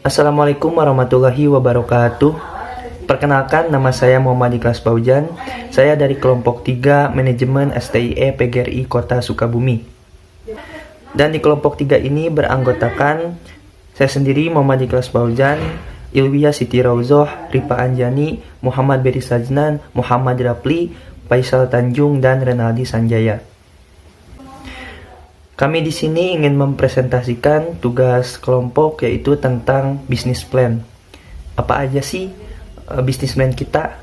Assalamualaikum warahmatullahi wabarakatuh. Perkenalkan, nama saya Muhammad Ikhlas Paujan. Saya dari kelompok 3 Manajemen STIE PGRI Kota Sukabumi. Dan di kelompok 3 ini beranggotakan saya sendiri Muhammad Ikhlas Paujan, Ilwiyah Siti Rauzoh, Ripa Anjani, Muhammad Beri Sajnan, Muhammad Rapli, Faisal Tanjung, dan Renaldi Sanjaya. Kami di sini ingin mempresentasikan tugas kelompok, yaitu tentang bisnis plan. Apa aja sih bisnis plan kita?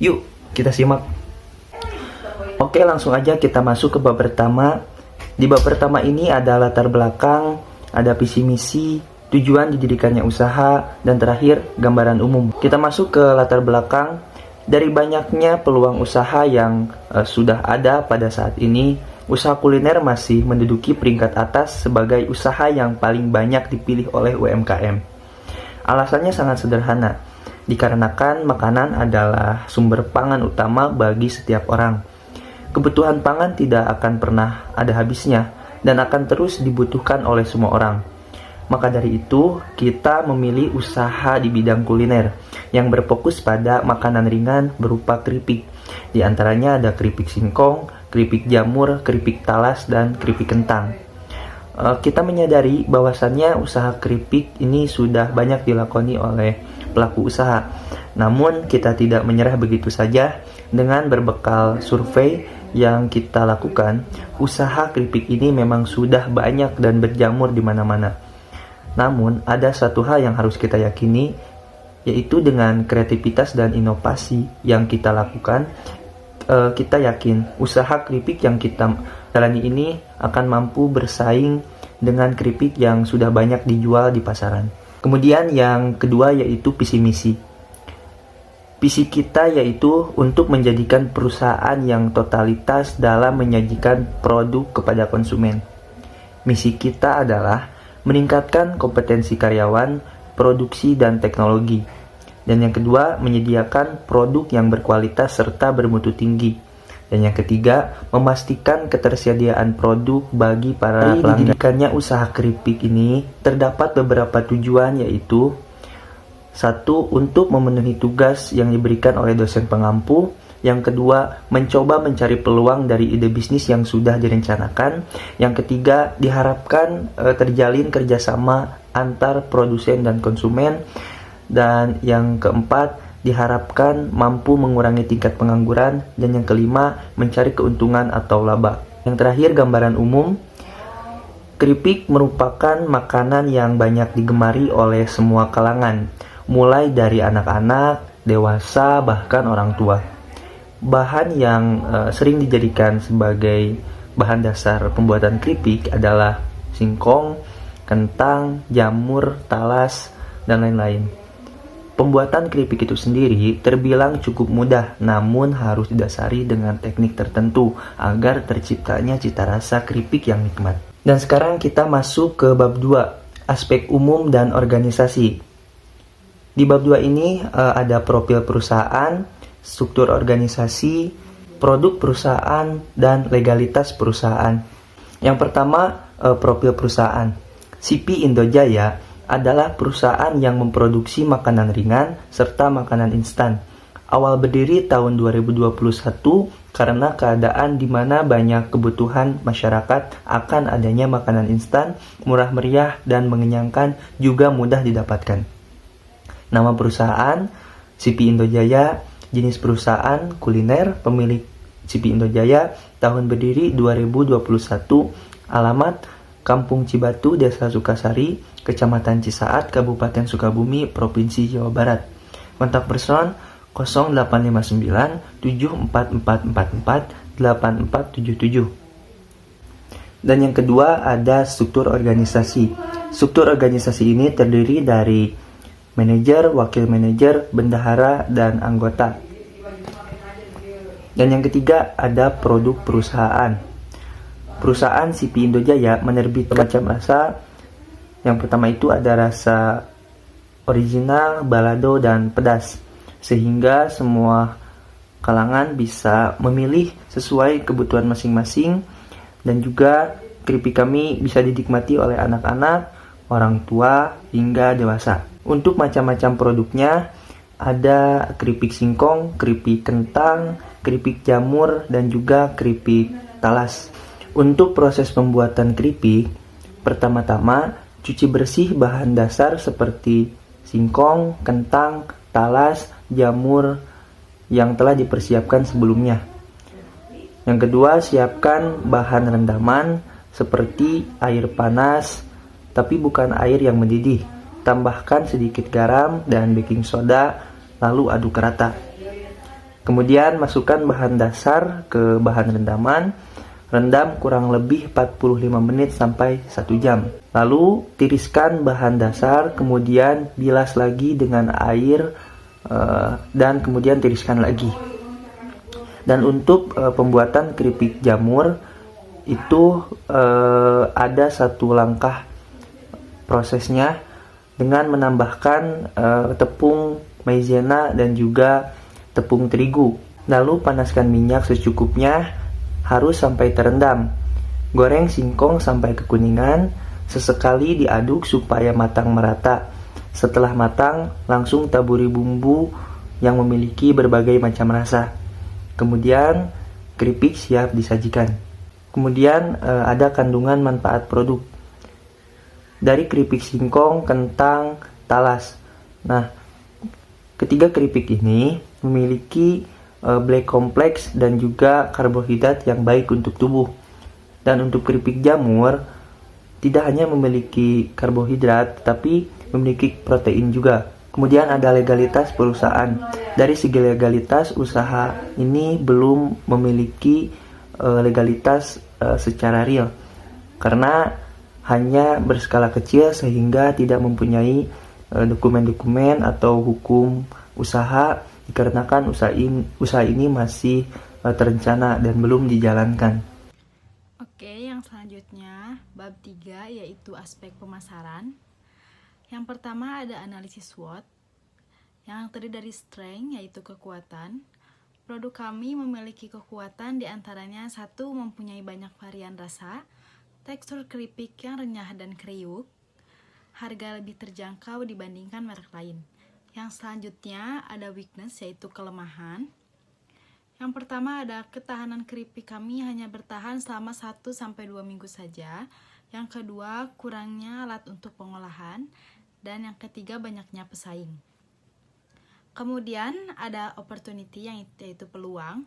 Yuk, kita simak. Oke, langsung aja kita masuk ke bab pertama. Di bab pertama ini ada latar belakang, ada visi misi, tujuan didirikannya usaha, dan terakhir gambaran umum. Kita masuk ke latar belakang. Dari banyaknya peluang usaha yang sudah ada pada saat ini, usaha kuliner masih menduduki peringkat atas sebagai usaha yang paling banyak dipilih oleh UMKM. Alasannya sangat sederhana, dikarenakan makanan adalah sumber pangan utama bagi setiap orang. Kebutuhan pangan tidak akan pernah ada habisnya dan akan terus dibutuhkan oleh semua orang. Maka dari itu, kita memilih usaha di bidang kuliner yang berfokus pada makanan ringan berupa keripik. Di antaranya ada keripik singkong, keripik jamur, keripik talas, dan keripik kentang. Kita menyadari bahwasannya usaha keripik ini sudah banyak dilakoni oleh pelaku usaha. Namun kita tidak menyerah begitu saja. Dengan berbekal survei yang kita lakukan, usaha keripik ini memang sudah banyak dan berjamur di mana-mana. Namun ada satu hal yang harus kita yakini, yaitu dengan kreativitas dan inovasi yang kita lakukan, kita yakin usaha keripik yang kita jalani ini akan mampu bersaing dengan keripik yang sudah banyak dijual di pasaran. Kemudian yang kedua yaitu visi misi. Visi kita yaitu untuk menjadikan perusahaan yang totalitas dalam menyajikan produk kepada konsumen. Misi kita adalah meningkatkan kompetensi karyawan, produksi, dan teknologi. Dan yang kedua, menyediakan produk yang berkualitas serta bermutu tinggi. Dan yang ketiga, memastikan ketersediaan produk bagi para pelanggan. Didirikannya usaha keripik ini terdapat beberapa tujuan, yaitu 1. Untuk memenuhi tugas yang diberikan oleh dosen pengampu. Yang kedua, mencoba mencari peluang dari ide bisnis yang sudah direncanakan. Yang ketiga, diharapkan terjalin kerjasama antar produsen dan konsumen. Dan yang keempat, diharapkan mampu mengurangi tingkat pengangguran. Dan yang kelima, mencari keuntungan atau laba. Yang terakhir, gambaran umum. Keripik merupakan makanan yang banyak digemari oleh semua kalangan, mulai dari anak-anak, dewasa, bahkan orang tua. Bahan yang sering dijadikan sebagai bahan dasar pembuatan keripik adalah singkong, kentang, jamur, talas, dan lain-lain. Pembuatan keripik itu sendiri terbilang cukup mudah, namun harus didasari dengan teknik tertentu agar terciptanya cita rasa keripik yang nikmat. Dan sekarang kita masuk ke bab 2, aspek umum dan organisasi. Di bab 2 ini ada profil perusahaan, struktur organisasi, produk perusahaan, dan legalitas perusahaan. Yang pertama, profil perusahaan. CP Indojaya adalah perusahaan yang memproduksi makanan ringan serta makanan instan. Awal berdiri tahun 2021 karena keadaan di mana banyak kebutuhan masyarakat akan adanya makanan instan, murah meriah, dan mengenyangkan juga mudah didapatkan. Nama perusahaan, CP Indojaya. Jenis perusahaan kuliner, pemilik CP Indojaya, tahun berdiri 2021, alamat Kampung Cibatu, Desa Sukasari, Kecamatan Cisaat, Kabupaten Sukabumi, Provinsi Jawa Barat. Kontak person 0859 74444 8477. Dan yang kedua ada struktur organisasi. Struktur organisasi ini terdiri dari manajer, wakil manajer, bendahara, dan anggota. Dan yang ketiga ada produk perusahaan. Perusahaan CP Indojaya menerbitkan macam rasa. Yang pertama itu ada rasa original, balado, dan pedas. Sehingga semua kalangan bisa memilih sesuai kebutuhan masing-masing. Dan juga keripik kami bisa dinikmati oleh anak-anak, orang tua hingga dewasa. Untuk macam-macam produknya ada keripik singkong, keripik kentang, keripik jamur, dan juga keripik talas. Untuk proses pembuatan keripik, pertama-tama cuci bersih bahan dasar seperti singkong, kentang, talas, jamur yang telah dipersiapkan sebelumnya. Yang kedua, siapkan bahan rendaman seperti air panas, tapi bukan air yang mendidih. Tambahkan sedikit garam dan baking soda, lalu aduk rata. Kemudian masukkan bahan dasar ke bahan rendaman, rendam kurang lebih 45 menit sampai 1 jam. Lalu tiriskan bahan dasar, kemudian bilas lagi dengan air dan kemudian tiriskan lagi. Dan untuk pembuatan keripik jamur itu ada satu langkah prosesnya dengan menambahkan tepung maizena dan juga tepung terigu. Lalu panaskan minyak secukupnya, harus sampai terendam. Goreng singkong sampai kekuningan, sesekali diaduk supaya matang merata. Setelah matang, langsung taburi bumbu yang memiliki berbagai macam rasa. Kemudian keripik siap disajikan. Kemudian ada kandungan manfaat produk dari keripik singkong, kentang, talas. Nah, ketiga keripik ini memiliki black kompleks dan juga karbohidrat yang baik untuk tubuh. Dan untuk keripik jamur tidak hanya memiliki karbohidrat, tapi memiliki protein juga. Kemudian ada legalitas perusahaan. Dari segi legalitas, usaha ini belum memiliki legalitas secara real, karena hanya berskala kecil sehingga tidak mempunyai dokumen-dokumen atau hukum usaha, dikarenakan usaha ini masih terencana dan belum dijalankan. Oke, yang selanjutnya bab 3 yaitu aspek pemasaran. Yang pertama ada analisis SWOT yang terdiri dari strength yaitu kekuatan. Produk kami memiliki kekuatan diantaranya 1. Mempunyai banyak varian rasa, tekstur keripik yang renyah dan kriuk, harga lebih terjangkau dibandingkan merek lain. Yang selanjutnya ada weakness yaitu kelemahan. Yang pertama ada ketahanan keripik kami hanya bertahan selama 1-2 minggu saja. Yang kedua, kurangnya alat untuk pengolahan. Dan yang ketiga, banyaknya pesaing. Kemudian ada opportunity yaitu peluang.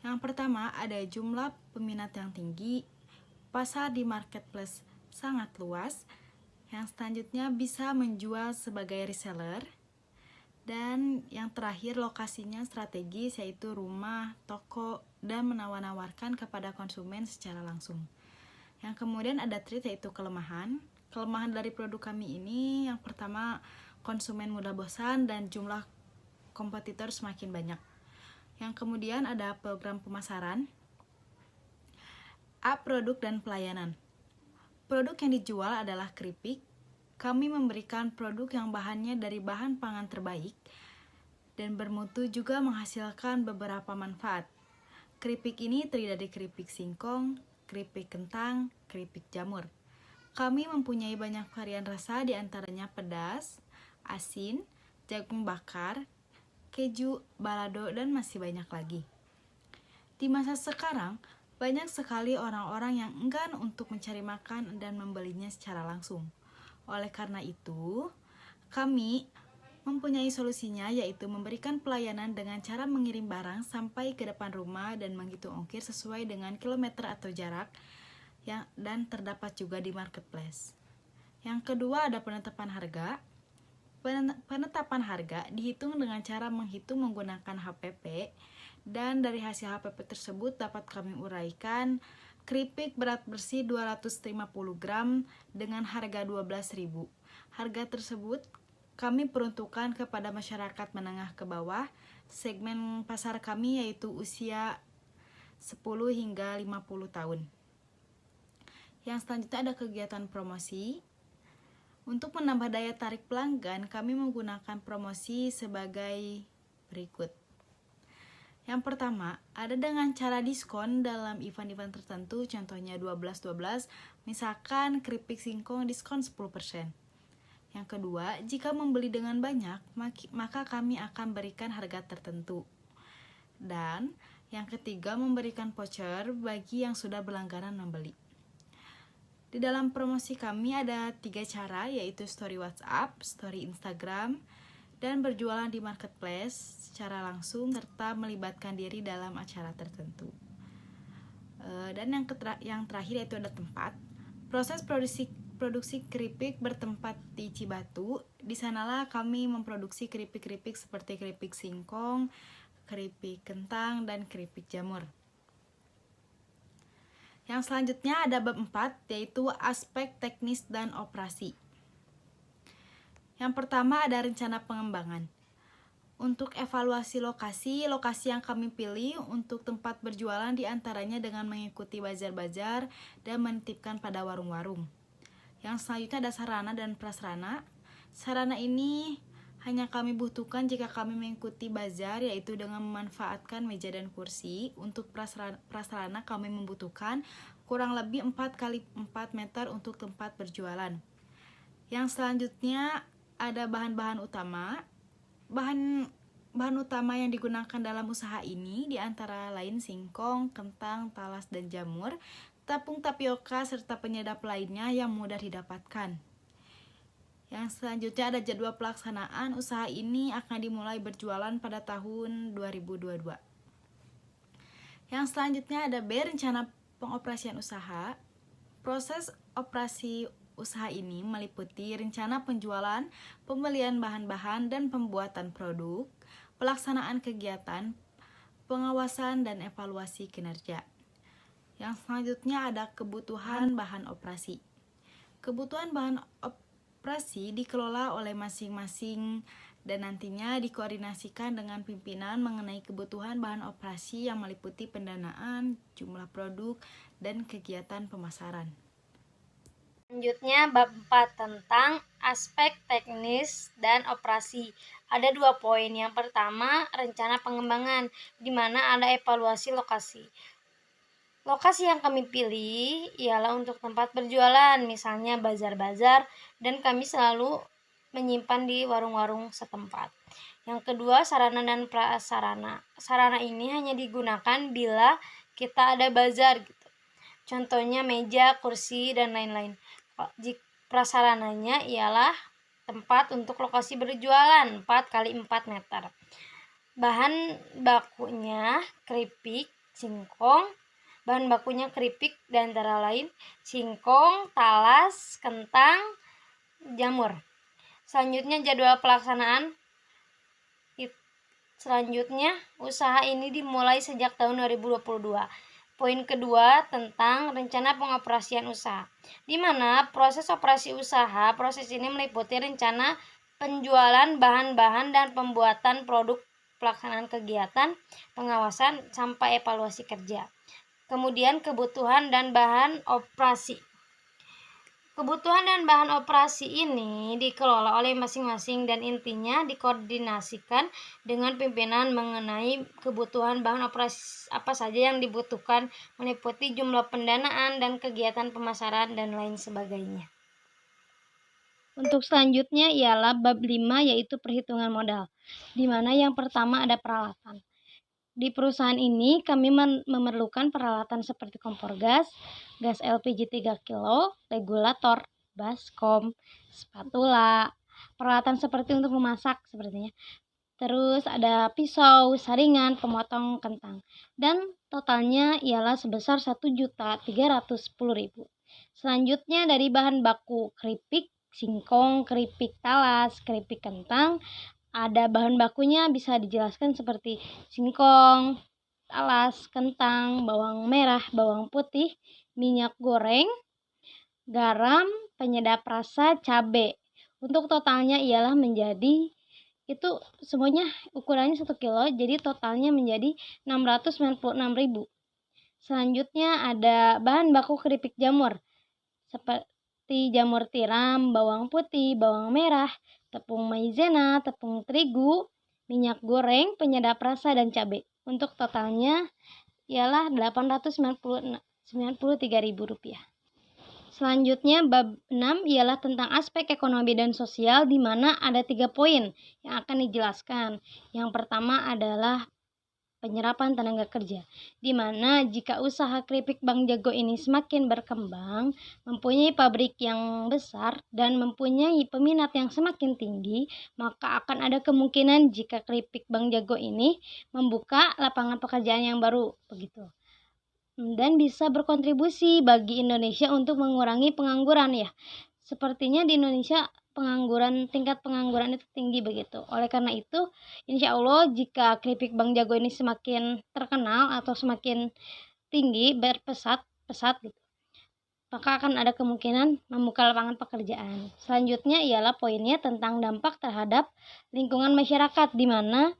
Yang pertama ada jumlah peminat yang tinggi, pasar di marketplace sangat luas. Yang selanjutnya bisa menjual sebagai reseller. Dan yang terakhir lokasinya strategis yaitu rumah, toko, dan menawar-nawarkan kepada konsumen secara langsung. Yang kemudian ada threat yaitu kelemahan. Kelemahan dari produk kami ini yang pertama konsumen mudah bosan dan jumlah kompetitor semakin banyak. Yang kemudian ada program pemasaran. A. Produk dan pelayanan. Produk yang dijual adalah keripik. Kami memberikan produk yang bahannya dari bahan pangan terbaik dan bermutu juga menghasilkan beberapa manfaat. Keripik ini terdiri dari keripik singkong, keripik kentang, keripik jamur. Kami mempunyai banyak varian rasa diantaranya pedas, asin, jagung bakar, keju, balado, dan masih banyak lagi. Di masa sekarang, banyak sekali orang-orang yang enggan untuk mencari makan dan membelinya secara langsung. Oleh karena itu, kami mempunyai solusinya yaitu memberikan pelayanan dengan cara mengirim barang sampai ke depan rumah dan menghitung ongkir sesuai dengan kilometer atau jarak dan terdapat juga di marketplace. Yang kedua ada penetapan harga. Penetapan harga dihitung dengan cara menghitung menggunakan HPP dan dari hasil HPP tersebut dapat kami uraikan keripik berat bersih 250 gram dengan harga 12.000. Harga tersebut kami peruntukkan kepada masyarakat menengah ke bawah. Segmen pasar kami yaitu usia 10 hingga 50 tahun. Yang selanjutnya ada kegiatan promosi. Untuk menambah daya tarik pelanggan, kami menggunakan promosi sebagai berikut. Yang pertama, ada dengan cara diskon dalam event-event tertentu, contohnya 12-12, misalkan keripik singkong diskon 10%. Yang kedua, jika membeli dengan banyak, maka kami akan berikan harga tertentu. Dan yang ketiga, memberikan voucher bagi yang sudah berlangganan membeli. Di dalam promosi kami ada 3 cara, yaitu story WhatsApp, story Instagram, dan berjualan di marketplace secara langsung serta melibatkan diri dalam acara tertentu. Dan yang terakhir yaitu ada tempat. Proses produksi keripik bertempat di Cibatu. Di sanalah kami memproduksi keripik-keripik seperti keripik singkong, keripik kentang, dan keripik jamur. Yang selanjutnya ada bab 4, yaitu aspek teknis dan operasi. Yang pertama ada rencana pengembangan. Untuk evaluasi lokasi yang kami pilih untuk tempat berjualan diantaranya dengan mengikuti bazar-bazar dan menitipkan pada warung-warung. Yang selanjutnya ada sarana dan prasarana. Sarana ini hanya kami butuhkan jika kami mengikuti bazar, yaitu dengan memanfaatkan meja dan kursi. Untuk prasarana kami membutuhkan kurang lebih 4 x 4 meter untuk tempat berjualan. Yang selanjutnya ada bahan-bahan utama. Bahan utama yang digunakan dalam usaha ini diantara lain singkong, kentang, talas, dan jamur, tepung tapioka, serta penyedap lainnya yang mudah didapatkan. Yang selanjutnya ada jadwal pelaksanaan. Usaha ini akan dimulai berjualan pada tahun 2022. Yang selanjutnya ada B, rencana pengoperasian usaha. Proses operasi usaha ini meliputi rencana penjualan, pembelian bahan-bahan, dan pembuatan produk, pelaksanaan kegiatan, pengawasan, dan evaluasi kinerja. Yang selanjutnya ada kebutuhan bahan operasi. Kebutuhan bahan operasi dikelola oleh masing-masing dan nantinya dikoordinasikan dengan pimpinan mengenai kebutuhan bahan operasi yang meliputi pendanaan, jumlah produk, dan kegiatan pemasaran. Selanjutnya bab 4 tentang aspek teknis dan operasi. Ada 2 poin. Yang pertama, rencana pengembangan, di mana ada evaluasi lokasi. Lokasi yang kami pilih ialah untuk tempat berjualan, misalnya bazar-bazar, dan kami selalu menyimpan di warung-warung setempat. Yang kedua, sarana dan prasarana. Sarana ini hanya digunakan bila kita ada bazar gitu. Contohnya meja, kursi, dan lain-lain. Prasarananya ialah tempat untuk lokasi berjualan 4 x 4 meter. Bahan bakunya keripik singkong. Bahan bakunya keripik dan antara lain singkong, talas, kentang, jamur. Selanjutnya jadwal pelaksanaan. Selanjutnya usaha ini dimulai sejak tahun 2022. Poin kedua tentang rencana pengoperasian usaha, di mana proses operasi usaha. Proses ini meliputi rencana penjualan bahan-bahan dan pembuatan produk, pelaksanaan kegiatan, pengawasan, sampai evaluasi kerja. Kemudian kebutuhan dan bahan operasi. Kebutuhan dan bahan operasi ini dikelola oleh masing-masing dan intinya dikoordinasikan dengan pimpinan mengenai kebutuhan bahan operasi apa saja yang dibutuhkan, meliputi jumlah pendanaan dan kegiatan pemasaran dan lain sebagainya. Untuk selanjutnya ialah bab 5, yaitu perhitungan modal, di mana yang pertama ada peralatan. Di perusahaan ini kami memerlukan peralatan seperti kompor gas LPG 3 kg, regulator, baskom, spatula, peralatan seperti untuk memasak sepertinya. Terus ada pisau, saringan, pemotong kentang. Dan totalnya ialah sebesar 1.310.000. Selanjutnya dari bahan baku keripik singkong, keripik talas, keripik kentang. Ada bahan bakunya bisa dijelaskan seperti singkong, talas, kentang, bawang merah, bawang putih, minyak goreng, garam, penyedap rasa, cabai. Untuk totalnya ialah menjadi itu semuanya ukurannya 1 kilo, jadi totalnya menjadi 696.000. Selanjutnya ada bahan baku keripik jamur seperti jamur tiram, bawang putih, bawang merah, tepung maizena, tepung terigu, minyak goreng, penyedap rasa, dan cabai. Untuk totalnya ialah Rp893.000. Selanjutnya bab 6 ialah tentang aspek ekonomi dan sosial, di mana ada 3 poin yang akan dijelaskan. Yang pertama adalah penyerapan tenaga kerja, di mana jika usaha keripik Bang Jago ini semakin berkembang, mempunyai pabrik yang besar, dan mempunyai peminat yang semakin tinggi, maka akan ada kemungkinan jika keripik Bang Jago ini membuka lapangan pekerjaan yang baru, begitu. Dan bisa berkontribusi bagi Indonesia untuk mengurangi pengangguran ya. Sepertinya di Indonesia tingkat pengangguran itu tinggi begitu. Oleh karena itu, insya Allah jika keripik Bang Jago ini semakin terkenal atau semakin tinggi, berpesat gitu, maka akan ada kemungkinan membuka lapangan pekerjaan. Selanjutnya ialah poinnya tentang dampak terhadap lingkungan masyarakat, di mana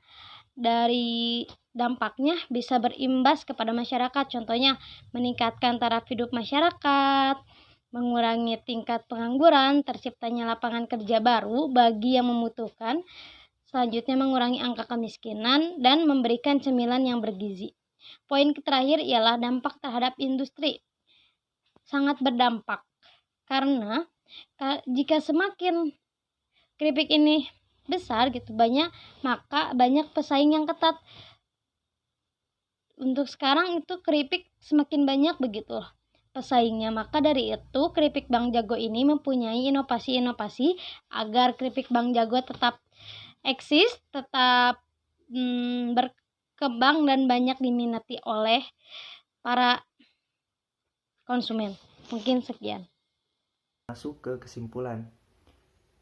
dari dampaknya bisa berimbas kepada masyarakat, contohnya meningkatkan taraf hidup masyarakat, mengurangi tingkat pengangguran, terciptanya lapangan kerja baru bagi yang membutuhkan, selanjutnya mengurangi angka kemiskinan, dan memberikan cemilan yang bergizi. Poin terakhir ialah dampak terhadap industri. Sangat berdampak, karena jika semakin keripik ini besar gitu, maka banyak pesaing yang ketat. Untuk sekarang itu keripik semakin banyak begitu pesaingnya, maka dari itu keripik Bang Jago ini mempunyai inovasi-inovasi agar keripik Bang Jago tetap eksis, tetap berkembang dan banyak diminati oleh para konsumen. Mungkin sekian. Masuk ke kesimpulan.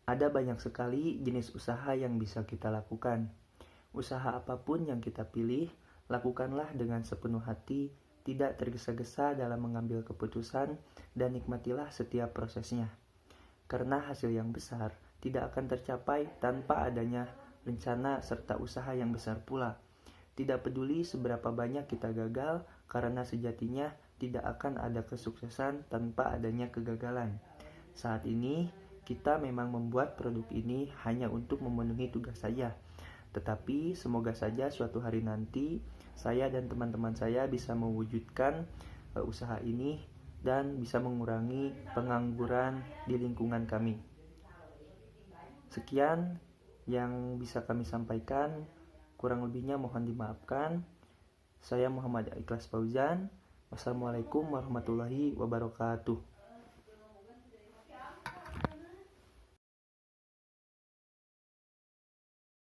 Ada banyak sekali jenis usaha yang bisa kita lakukan. Usaha apapun yang kita pilih, lakukanlah dengan sepenuh hati, tidak tergesa-gesa dalam mengambil keputusan, dan nikmatilah setiap prosesnya. Karena hasil yang besar tidak akan tercapai tanpa adanya rencana serta usaha yang besar pula. Tidak peduli seberapa banyak kita gagal, karena sejatinya tidak akan ada kesuksesan tanpa adanya kegagalan. Saat ini, kita memang membuat produk ini hanya untuk memenuhi tugas saja. Tetapi semoga saja suatu hari nanti saya dan teman-teman saya bisa mewujudkan usaha ini dan bisa mengurangi pengangguran di lingkungan kami. Sekian yang bisa kami sampaikan, kurang lebihnya mohon dimaafkan. Saya Muhammad Ikhlas Fauzan. Wassalamualaikum warahmatullahi wabarakatuh.